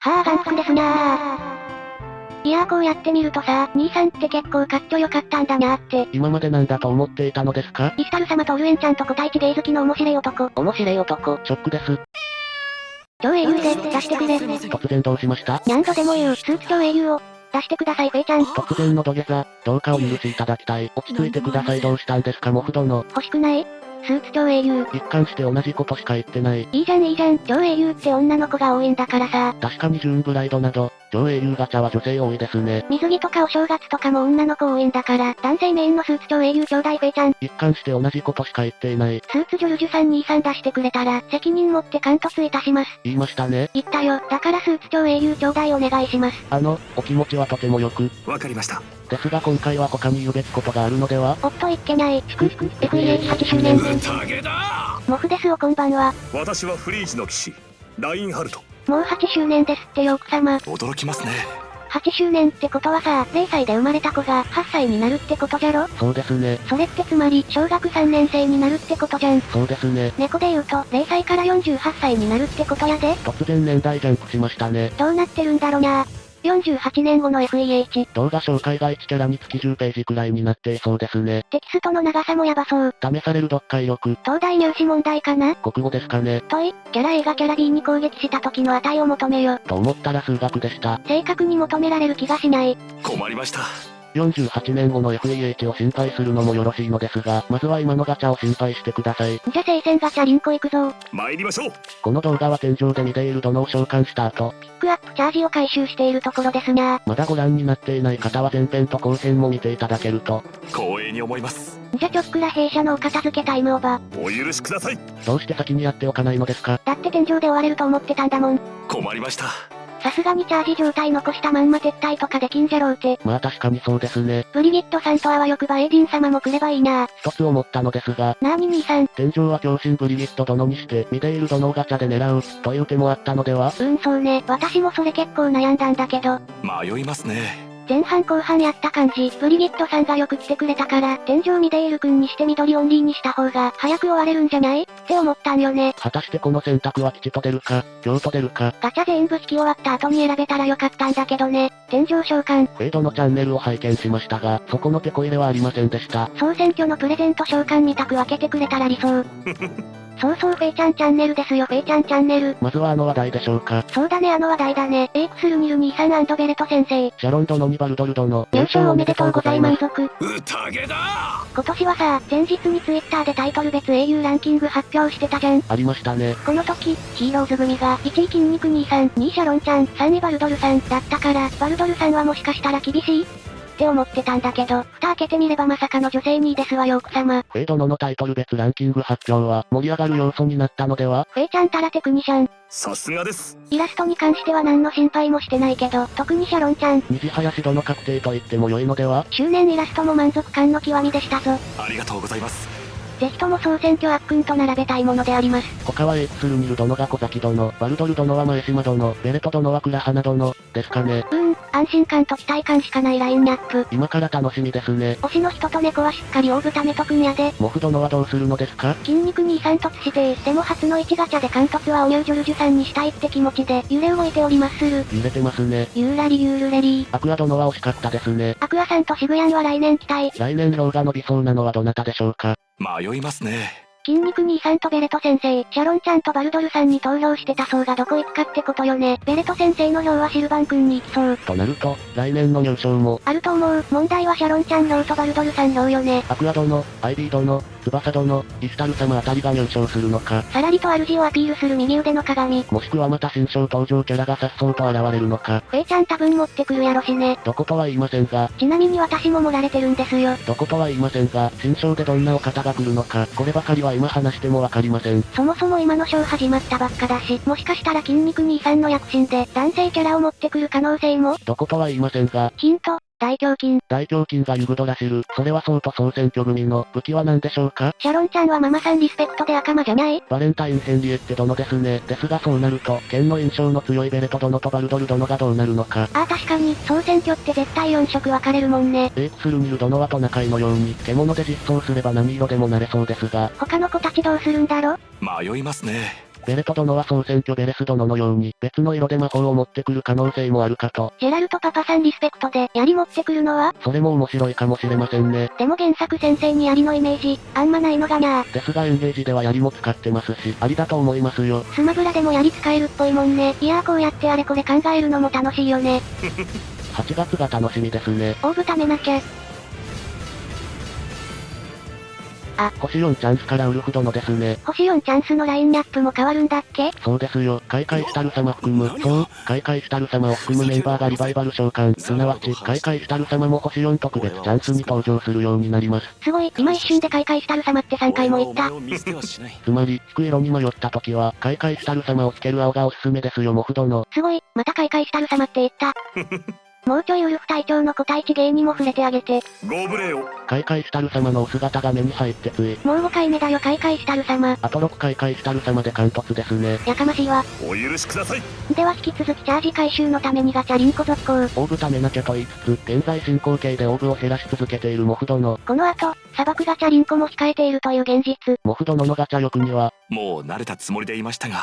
はぁ眼福ですなぁ。いやーこうやってみるとさ、兄さんって結構かっちょよかったんだなーって。今までなんだと思っていたのですか？イスタル様とオルエンちゃんと個体地芸好きの面白い男。面白い男。ショックです。超英雄で、出してくれ。突然どうしました？何度でも言う、スーツ超英雄を、出してくださいフェイちゃん。突然の土下座、どうかお許しいただきたい。落ち着いてください。どうしたんですかモフ殿。欲しくない？スーツ超英雄。一貫して同じことしか言ってない。いいじゃんいいじゃん、超英雄って女の子が多いんだからさ。確かにジューンブライドなど、超英雄ガチャは女性多いですね。水着とかお正月とかも女の子多いんだから、男性メインのスーツ超英雄ちょうだいフェイちゃん。一貫して同じことしか言っていない。スーツジョルジュさん兄さん出してくれたら、責任持って監督いたします。言いましたね。言ったよ。だからスーツ超英雄ちょうだいお願いします。お気持ちはとてもよく。わかりました。ですが今回は他に言うべきことがあるのでは？おっといっけない。祝福 FEH8 周年。モフですおこんばんは。私はフリージの騎士、ラインハルト。もう8周年ですってよ奥様。驚きますね。8周年ってことはさ、0歳で生まれた子が8歳になるってことじゃろ？そうですね。それってつまり、小学3年生になるってことじゃん。そうですね。猫で言うと、0歳から48歳になるってことやで。突然年代ジャンプしましたね。どうなってるんだろな。48年後の FEH。動画紹介が1キャラにつき10ページくらいになっていそうですね。テキストの長さもやばそう。試される読解力。東大入試問題かな？国語ですかね。問い、キャラ A がキャラ B に攻撃した時の値を求めよ。と思ったら数学でした。正確に求められる気がしない。困りました。48年後の FEH を心配するのもよろしいのですが、まずは今のガチャを心配してください。じゃ聖戦ガチャリンコ行くぞ。参りましょう。この動画は天井で見ている殿を召喚した後、ピックアップチャージを回収しているところですな。まだご覧になっていない方は前編と後編も見ていただけると光栄に思います。じゃちょっくら弊社のお片付けタイムオーバー。お許しください。どうして先にやっておかないのですか？だって天井で終われると思ってたんだもん。困りました。さすがにチャージ状態残したまんま撤退とかできんじゃろうて。まあ確かにそうですね。ブリギッドさんとあわよくばエイディン様も来ればいいな。一つ思ったのですが、なーに兄さん。天井は強心ブリギッド殿にして、ミデイル殿をガチャで狙う、という手もあったのでは？そうね。私もそれ結構悩んだんだけど。迷いますね。前半後半やった感じ、ブリギッドさんがよく来てくれたから、天井ミデイル君にして緑オンリーにした方が、早く終われるんじゃないって思ったんよね。果たしてこの選択は吉と出るか、凶と出るか。ガチャ全部引き終わった後に選べたらよかったんだけどね。天井召喚。フェイドのチャンネルを拝見しましたが、そこの手こ入れはありませんでした。総選挙のプレゼント召喚みたく分けてくれたら理想。そうそうフェイちゃんチャンネルですよフェイちゃんチャンネル。まずは話題でしょうか。そうだね話題だね。エイクスルニル23&ベレト先生。シャロン殿にバルドル殿。優勝おめでとうございます。満足。宴だ。今年はさ、前日にツイッターでタイトル別英雄ランキング発表してたじゃん。ありましたね。この時、ヒーローズ組が、1位筋肉兄さん、2位シャロンちゃん、3位バルドルさんだったから、バルドルさんはもしかしたら厳しいって思ってたんだけど、蓋開けてみればまさかの女性2位ですわよ奥様。フェイ殿のタイトル別ランキング発表は、盛り上がる要素になったのでは？フェイちゃんたらテクニシャン。さすがです。イラストに関しては何の心配もしてないけど、特にシャロンちゃん。虹林殿確定と言っても良いのでは？周年イラストも満足感の極みでしたぞ。ありがとうございます。ぜひとも総選挙あっくんと並べたいものであります。他はエイクスルニル殿が小崎殿、バルドル殿は前島殿、ベレト殿は倉花殿、ですかね。安心感と期待感しかないラインナップ。今から楽しみですね。推しの人と猫はしっかり追うためとくんやで。モフ殿はどうするのですか？筋肉兄さん突指定。でも初の1ガチャで貫突はおニュージョルジュさんにしたいって気持ちで、揺れ動いておりまする。揺れてますね。ユーラリユールレリー。アクア殿は惜しかったですね。アクアさんとシグヤンは来年期待。来年ローが伸びそうなのはどなたでしょうか？迷いますね。筋肉兄さんとベレト先生、シャロンちゃんとバルドルさんに投票してた層がどこ行くかってことよね。ベレト先生の票はシルバン君に行きそう。となると、来年の入賞も。あると思う。問題はシャロンちゃん票とバルドルさん票よね。アクア殿、アイビー殿、翼殿、イスタル様あたりが入賞するのか。さらりと主をアピールする右腕の鏡。もしくはまた新章登場キャラが颯爽と現れるのか。フェイちゃん多分持ってくるやろしね。どことは言いませんが。ちなみに私も盛られてるんですよ。どことは言いませんが、新章でどんなお方が来るのか、こればかりは今話してもわかりません。そもそも今のショー始まったばっかだし、もしかしたら筋肉兄さんの躍進で、男性キャラを持ってくる可能性も。どことは言いませんが。ヒント。大胸筋。大胸筋がユグドラシル。それはそうと総選挙組の武器は何でしょうか？シャロンちゃんはママさんリスペクトで赤間じゃない？バレンタインヘンリエって殿ですね。ですがそうなると、剣の印象の強いベレト殿とバルドル殿がどうなるのか。ああ確かに、総選挙って絶対4色分かれるもんね。エイクスルニル殿はトナカイのように、獣で実装すれば何色でもなれそうですが。他の子たちどうするんだろ？迷いますね。ベレト殿は総選挙ベレス殿のように別の色で魔法を持ってくる可能性もあるかと。ジェラルトパパさんリスペクトで槍持ってくるのは？それも面白いかもしれませんね。でも原作先生に槍のイメージ、あんまないのがにゃー。ですがエンゲージでは槍も使ってますし、ありだと思いますよ。スマブラでも槍使えるっぽいもんね。いやーこうやってあれこれ考えるのも楽しいよね。8月が楽しみですね。オーブ貯めなきゃ。星4チャンスからウルフ殿ですね。星4チャンスのラインナップも変わるんだっけ？そうですよ。開会したる様含む、そう、開会したる様を含むメンバーがリバイバル召喚、すなわち、開会したる様も星4特別チャンスに登場するようになります。すごい、今一瞬で開会したる様って3回も言った。つまり、引く色に迷った時は、開会したる様をつける青がおすすめですよ、モフ殿。すごい、また開会したる様って言った。もうちょいウルフ隊長の個体値芸にも触れてあげて。ご無礼を。開会したる様のお姿が目に入ってつい。もう5回目だよ開会したる様。あと6回開したる様で貫突ですね。やかましいわ。お許しください。では引き続きチャージ回収のためにガチャリンコ続行。オーブ貯めなきゃと言いつつ、現在進行形でオーブを減らし続けているモフ殿。この後、砂漠ガチャリンコも控えているという現実。モフ殿のガチャ欲には、もう慣れたつもりでいましたが、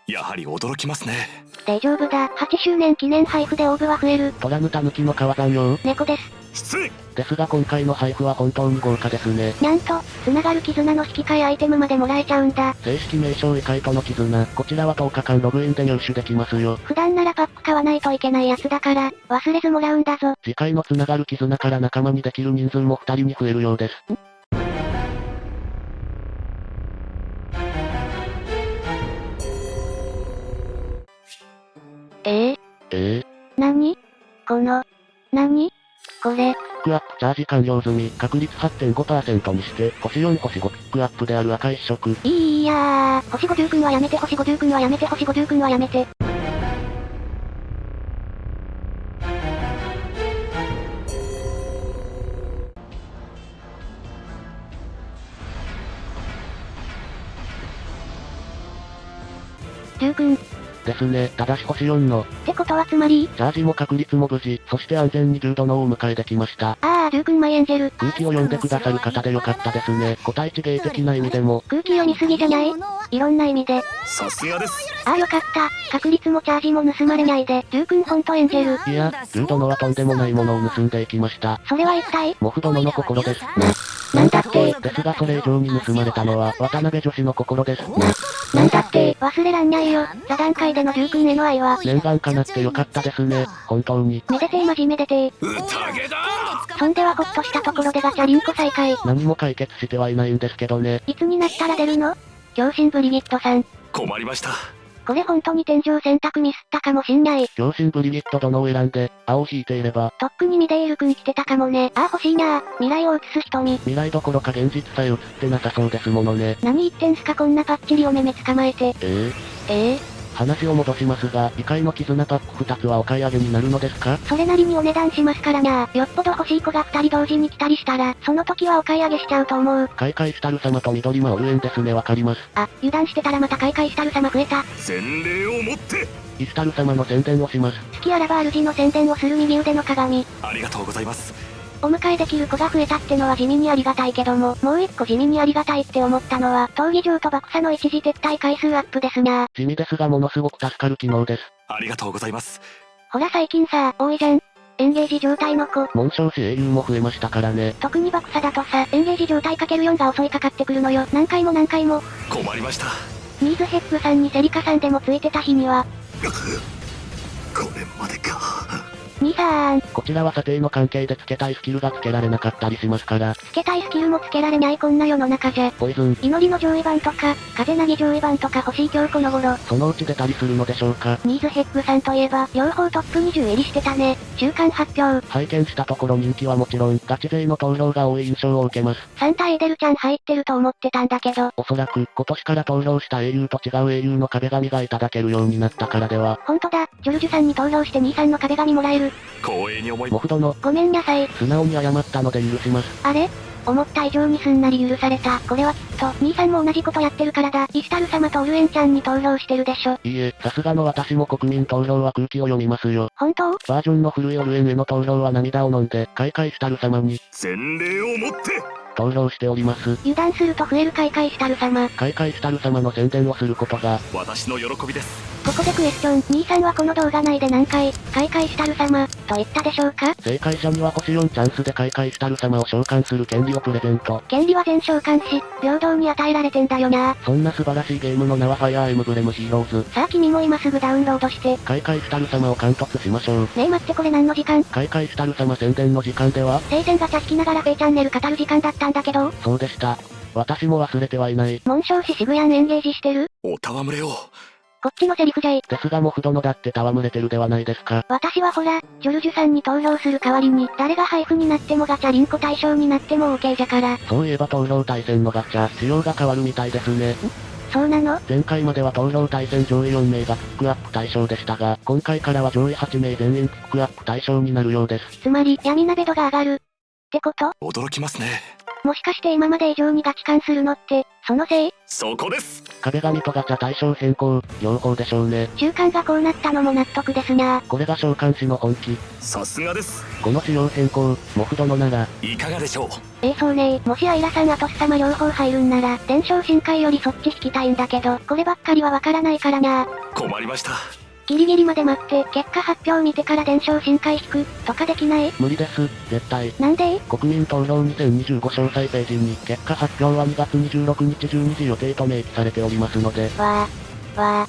やはり驚きますね。大丈夫だ。8周年記念配布でオーブは増える。虎ぬた抜きの川山用。猫です。失礼。ですが今回の配布は本当に豪華ですね。なんと、繋がる絆の引き換えアイテムまでもらえちゃうんだ。正式名称異界との絆。こちらは10日間ログインで入手できますよ。普段ならパック買わないといけないやつだから、忘れずもらうんだぞ。次回の繋がる絆から仲間にできる人数も2人に増えるようです。何何これ。ピックアップチャージ完了済み。確率 8.5% にして、星4星5ピックアップである赤一色。いやー、星50くんはやめて星50くんはやめて星50くんはやめて。10くん。ですね。ただし星4の。ってことはつまりチャージも確率も無事、そして安全に10度のをお迎えできました。10くんマイエンジェル。空気を読んでくださる方でよかったですね。個体値芸的な意味でも。空気読みすぎじゃない？いろんな意味で。さすがです。よかった。確率もチャージも盗まれないで、10くんほんとエンジェル。いや、10度のはとんでもないものを盗んでいきました。それは一体？モフ殿の心です。なんだってですがそれ以上に盗まれたのは、渡辺女子の心です。なんだって忘れらんないよ。座談会での10くんへの愛は。念願叶ってよかったですね。本当に。めでてー真面目でてー。宴だ。そんではほっとしたところでガチャリンコ再開。何も解決してはいないんですけどね。いつになったら出るの？狂信ブリギットさん。困りました。これ本当に天井選択ミスったかもしんない。狂信ブリギット殿を選んで、青を引いていれば。とっくにミデイルくん来てたかもね。欲しいなー。未来を映す瞳。未来どころか現実さえ映ってなさそうですものね。何言ってんすかこんなパッチリお目目捕まえて。話を戻しますが、異界の絆パック2つはお買い上げになるのですか？それなりにお値段しますからにゃー。よっぽど欲しい子が2人同時に来たりしたら、その時はお買い上げしちゃうと思う。開会したる様と緑間おるえんですねわかります。油断してたらまた開会したる様増えた。洗礼をもって。イスタル様の宣伝をします。月あらば主の宣伝をする右腕の鏡。ありがとうございます。お迎えできる子が増えたってのは地味にありがたいけども、もう一個地味にありがたいって思ったのは、闘技場と爆破の一時撤退回数アップですな。地味ですがものすごく助かる機能です。ありがとうございます。ほら最近さ、多いじゃん。エンゲージ状態の子。紋章師英雄も増えましたからね。特に爆破だとさ、エンゲージ状態 ×4 が襲いかかってくるのよ。何回も何回も。困りました。ニーズヘッグさんにセリカさんでもついてた日には。これまでか。兄さん。こちらは査定の関係で付けたいスキルが付けられなかったりしますから。付けたいスキルも付けられないこんな世の中じゃ。ポイズン。祈りの上位版とか、風なぎ上位版とか欲しい今日この頃。そのうち出たりするのでしょうか。ニーズヘッグさんといえば、両方トップ20入りしてたね。週間発表。拝見したところ人気はもちろん、ガチ勢の投票が多い印象を受けます。サンタエーデルちゃん入ってると思ってたんだけど。おそらく、今年から投票した英雄と違う英雄の壁紙がいただけるようになったからでは。ほんとだ、ジョルジュさんに投票して兄さんの壁紙もらえる。光栄に思い。モフ殿。ごめんなさい。素直に謝ったので許します。あれ？思った以上にすんなり許された。これはきっと、兄さんも同じことやってるからだ。イスタル様とオルエンちゃんに投票してるでしょ。いいえ、さすがの私も国民投票は空気を読みますよ。本当？バージョンの古いオルエンへの投票は涙を飲んで、開会したる様に。洗礼をもって。投票しております。油断すると増える開会したる様。開会したる様の宣伝をすることが、私の喜びです。ここでクエスチョン、兄さんはこの動画内で何回、開会したる様、と言ったでしょうか？正解者には星4チャンスで開会したる様を召喚する権利をプレゼント。権利は全召喚し、平等に与えられてんだよな。そんな素晴らしいゲームの名はファイアーエムブレムヒーローズ。さあ君も今すぐダウンロードして。開会したる様を貫突しましょう。ねえ待ってこれ何の時間？開会したる様宣伝の時間では、聖戦ガチャ引きながらペイチャンネル語る時間だったんだけど。そうでした。私も忘れてはいない。紋章師渋谷エンゲージしてる？お戯れを。こっちのセリフじゃい。ですがモフ殿だって戯れてるではないですか。私はほら、ジョルジュさんに投票する代わりに、誰が配布になってもガチャリンコ対象になっても OK じゃから。そういえば投票対戦のガチャ、仕様が変わるみたいですね。そうなの？前回までは投票対戦上位4名がピックアップ対象でしたが、今回からは上位8名全員ピックアップ対象になるようです。つまり、闇鍋度が上がる。ってこと？驚きますね。もしかして今まで以上にガチ感するのって、そのせい？そこです。壁紙とガチャ対象変更、両方でしょうね。習慣がこうなったのも納得ですにゃー。これが召喚師の本気。さすがです。この仕様変更、モフ殿なら、いかがでしょう。そうねもしアイラさんアトス様両方入るんなら、伝承深海よりそっち引きたいんだけど、こればっかりはわからないからにゃー。困りました。ギリギリまで待って、結果発表見てから伝承深海引く、とかできない？無理です、絶対。なんで？国民投票2025詳細ページに、結果発表は2月26日12時予定と明記されておりますので。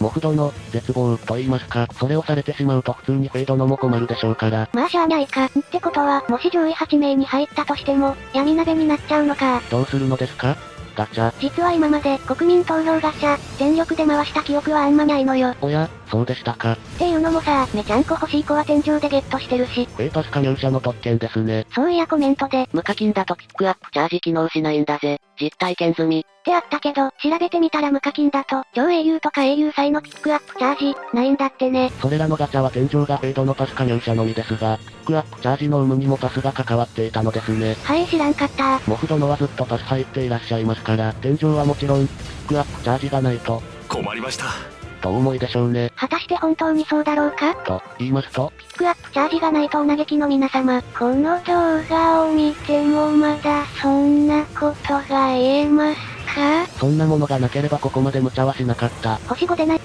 モフ殿、絶望と言いますか、それをされてしまうと普通にフェードのも困るでしょうから。まあしゃあないか。ってことは、もし上位8名に入ったとしても、闇鍋になっちゃうのか。どうするのですか？ガチャ。実は今まで国民投票ガチャ、全力で回した記憶はあんまないのよ。おや、そうでしたか。っていうのもさ、めちゃんこ欲しい子は天井でゲットしてるし。フェイパス加入者の特権ですね。そういやコメントで、無課金だとピックアップチャージ機能しないんだぜ。実体験済み。ってあったけど、調べてみたら無課金だと、超英雄とか英雄祭のピックアップチャージ、ないんだってね。それらのガチャは天井がフェードのパス加入者のみですが、ピックアップチャージの有無にもパスが関わっていたのですね。はい知らんかったモフ殿はずっとパス入っていらっしゃいますから、天井はもちろん、ピックアップチャージがないと。困りました。とお思いでしょうね。果たして本当にそうだろうか？と言いますと、ピックアップチャージがないとお嘆きの皆様、この動画を見てもまだそんなことが言えますか？そんなものがなければここまで無茶はしなかった。星5でない。っ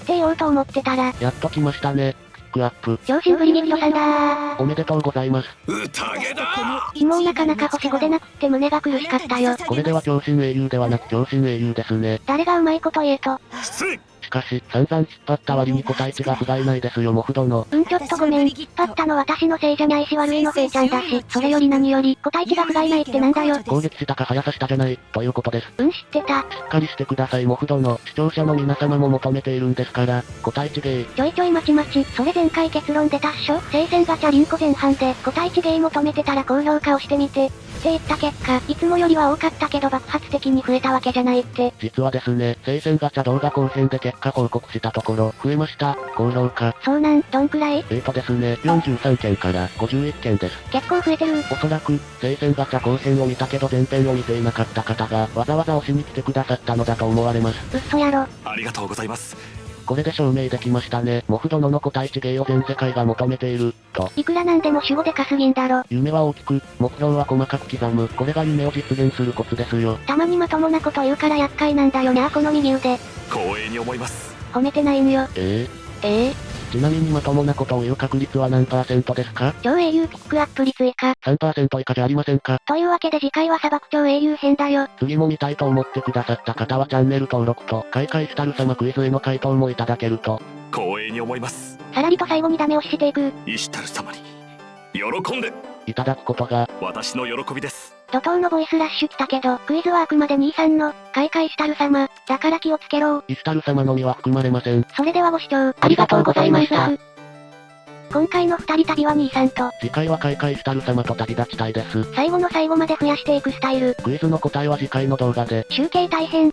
て言おうと思ってたら、やっと来ましたね。ピックアップ。上心フリゲリオさんだー。おめでとうございます。宴だ。もうなかなか星5でなくって胸が苦しかったよ。これでは強心英雄ではなく強心英雄ですね。誰がうまいこと言えと。失礼。しかし、散々引っ張った割に個体値が不甲斐ないですよ、モフ殿。ちょっとごめん。引っ張ったの私のせいじゃないし悪いのフェイちゃんだし、それより何より、個体値が不甲斐ないってなんだよ。攻撃したか速さしたじゃない、ということです。知ってた。しっかりしてください、モフ殿。視聴者の皆様も求めているんですから、個体値ゲー。ちょいちょい待ち待ち、それ前回結論出たっしょ？聖戦ガチャリンコ前半で、個体値ゲー求めてたら高評価をしてみて。って言った結果、いつもよりは多かったけど爆発的に増えたわけじゃないって。実はですね、聖戦ガチャ動画後編で結果報告したところ、増えました、高評価。そうなん、どんくらい？ですね、43件から51件です。結構増えてる。おそらく、聖戦ガチャ後編を見たけど前編を見ていなかった方が、わざわざ押しに来てくださったのだと思われます。嘘やろ。ありがとうございます。これで証明できましたね。モフ殿の個体値ゲーを全世界が求めている、と。いくらなんでも主語でかすぎんだろ。夢は大きく、目標は細かく刻む。これが夢を実現するコツですよ。たまにまともなこと言うから厄介なんだよなこの右腕。光栄に思います。褒めてないんよ。ちなみにまともなことを言う確率は何%ですか？超英雄ピックアップ率以下。3% 以下じゃありませんか？というわけで次回は砂漠超英雄編だよ。次も見たいと思ってくださった方はチャンネル登録と、開会したる様クイズへの回答もいただけると。光栄に思います。さらりと最後にダメ押ししていく。石たる様に、喜んでいただくことが、私の喜びです。怒涛のボイスラッシュ来たけど、クイズはあくまで兄さんの、開会したる様、だから気をつけろ。石たる様のみは含まれません。それではご視聴ありがとうございました。今回の二人旅は兄さんと、次回は開会したる様と旅立ちたいです。最後の最後まで増やしていくスタイル。クイズの答えは次回の動画で。集計大変。